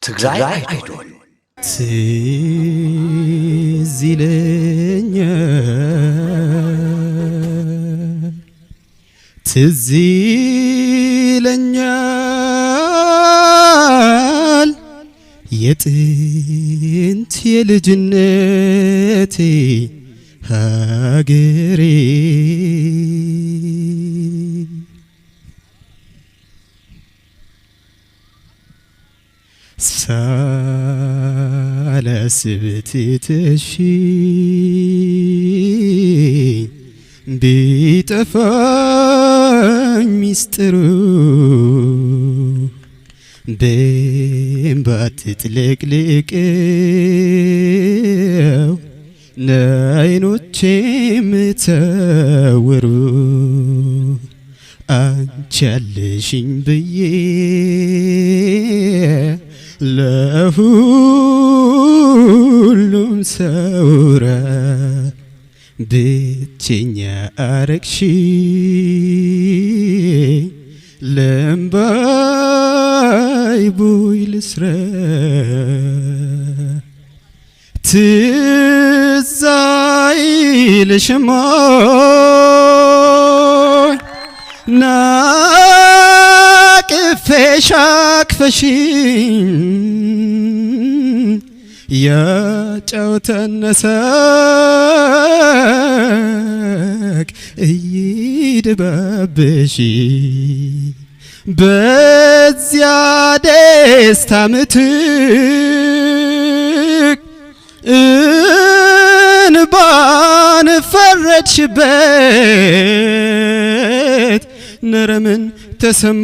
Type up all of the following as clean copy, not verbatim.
ትግራይ አይዶል ትዝ ይለኛል የጥንት የልጅነቴ ሀገሬ ሳላስብ ትተሽ ቢጠፋኝ ሚስጥሩ በእንባ ትጥለቅልቀው ነዓይኖቼም ተወሩ አንቺ ያለሽኝ ብዬ ለሁሉም ሰውራ ብቸኛ አረግሽኝ ለእምባይ ቦይ ልስራ ትዝ አይልሽም ናቅፌሽ አቅፈሽኝ ያጫውተን ሳቅ እይድባብሽ በዚያ ደስታ ምትክ እንባን ፈረድሽበት ነረምን ተሰማሽ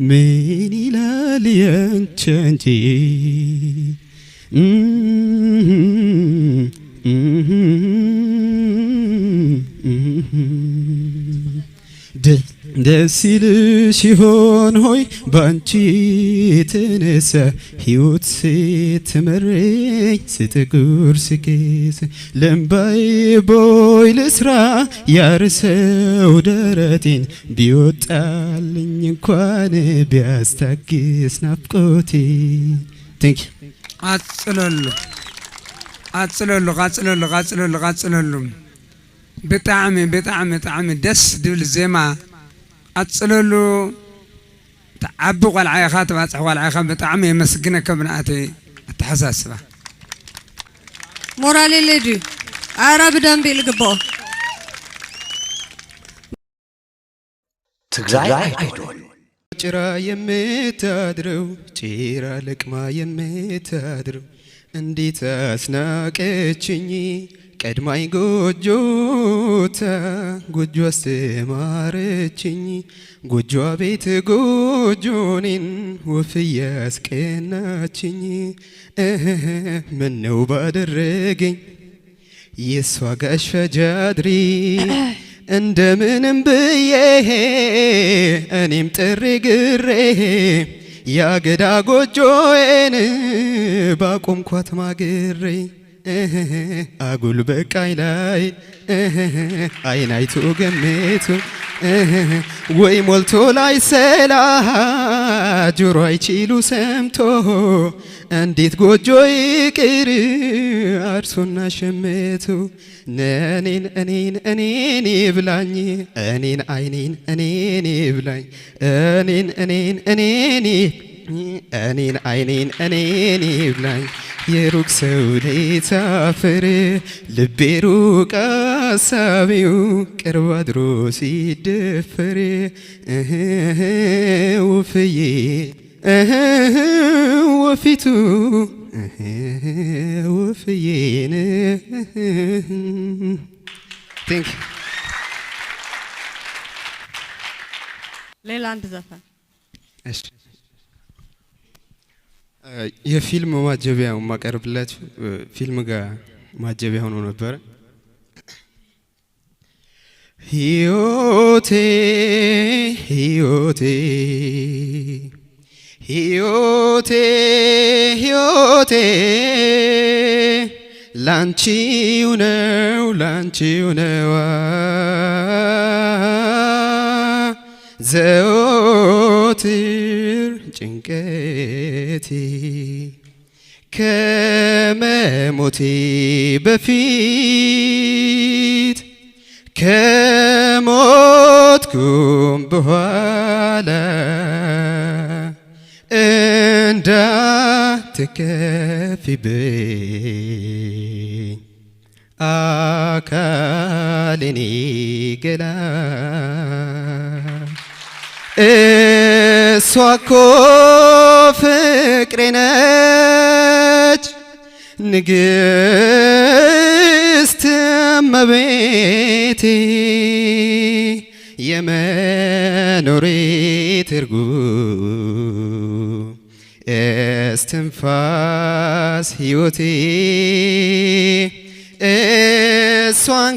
ምን ይላል ያንቺ አንቺ ደስ ይልሽ ይሆን ሆይ ባንቺ የተነሳ ሕይወት ስትመረኝ ስትጉር ስኬስ ለእምባዬ ቦይ ልስራ ያርሰው ደረቴን ቢወጣልኝ እንኳን ቢያስታግስ ናፍቆቴ አጽለሉ بطعم دس دول زيما أتصلوا تعبوا على عيخات واتحوا على عيخات بطعم يمسكنا كبناتي التحساسبة مورالي ليدي عرب دم بيلقبو ትግራይ አይዶል ጭራ የምታድረው ጭራ ለቅማ የምታድረው እንዴት አስናቀችኝ ቀድማይ ጎጆታ ጎጆ አስተማረችኝ ጎጆ ቤት ጎጆኔን ወፍ ያስቀናችኝ ምነው ባደረገኝ የሷ ጋሽ ፈጃድሪ እንደምንም ብዬ እኔም ጥሪ ግሬ ያገዳ ጎጆዬን ባቆምኳት ማግሬ አጉል በቃይ ላይ አይናይቱ ገሜቱ ወይ ሞልቶ ላይ ሰላ ጆሮ አይችሉ ሰምቶ እንዴት ጎጆ ይቅር አርሶና ሸመቱ እኔን ይብላኝ እኔን አይኔን እኔን ይብላኝ እኔን አይኔን እኔን ይብላኝ የሩቅ ሰው ሌታፍር ልቤ ሩቅ አሳቢው ቅርብ አድሮ ሲደፈር ወፍዬ ወፊቱ ወፍዬን ሌላ አንድ ዘፈን የፊልም ማጀቢያ ማቀርብላችሁ ፊልም ጋር ማጀቢያ ሆኖ ነበር። ሕይወቴ ሕይወቴ ሕይወቴ ሕይወቴ ላንቺው ነው ዘወትር ጭንቀቴ ከመሞቴ በፊት ከሞትኩም በኋላ እንዳትከፊብኝ አካሌኔ ገላ እሷ እኮ ፍቅሬ ነች ንግሥት እመቤቴ የመኖሬ ትርጉም እስትንፋስ ሕይወቴ እሷን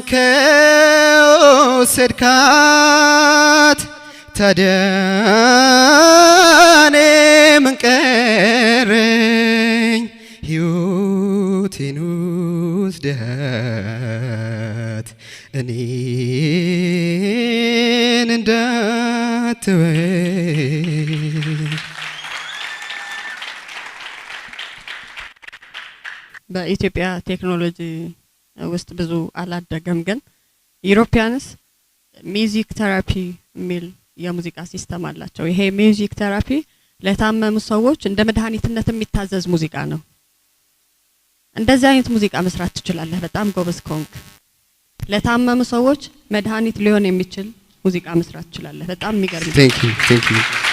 ከወሰድካት ታዲያ እኔ ምን ቀረኝ ሕይወቴን ወስደሃት እኔን እንዳትወኝ። በኢትዮጵያ ቴክኖሎጂ ውስጥ ብዙ አላደገም፣ ግን ዩሮፒያንስ ሚውዚክ ቴራፒ የሚል የሙዚቃ ሲስተም አላቸው። ይሄ ሚውዚክ ቴራፒ ለታመሙ ሰዎች እንደ መድኃኒትነት የሚታዘዝ ሙዚቃ ነው። እንደዚህ አይነት ሙዚቃ መስራት ትችላለህ በጣም ጎበዝ ከሆንክ። ለታመሙ ሰዎች መድኃኒት ሊሆን የሚችል ሙዚቃ መስራት ትችላለህ። በጣም የሚገርም። Thank you.